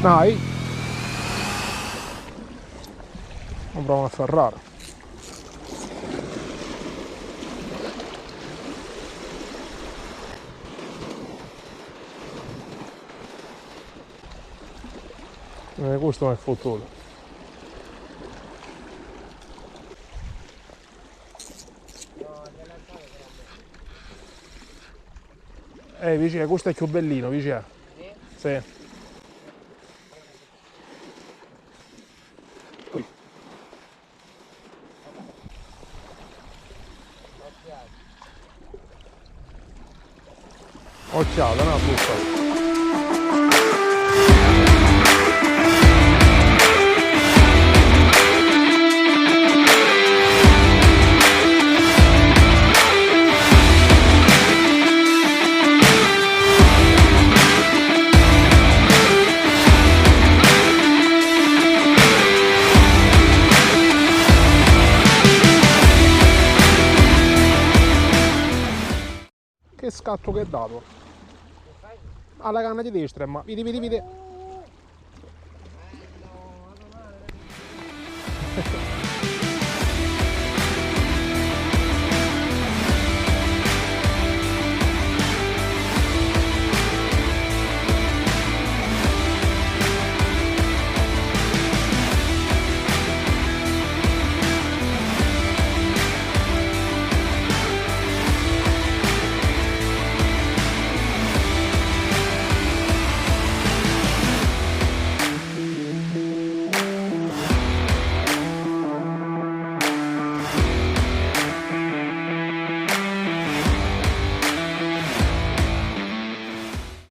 Dai. Non provo a ferrare. Questo non è fottuto. Vicino, questo è più bellino, vicino. Sì. Occhiata, no, buffa. Che scatto che è dato alla canna di destra, ma vedi.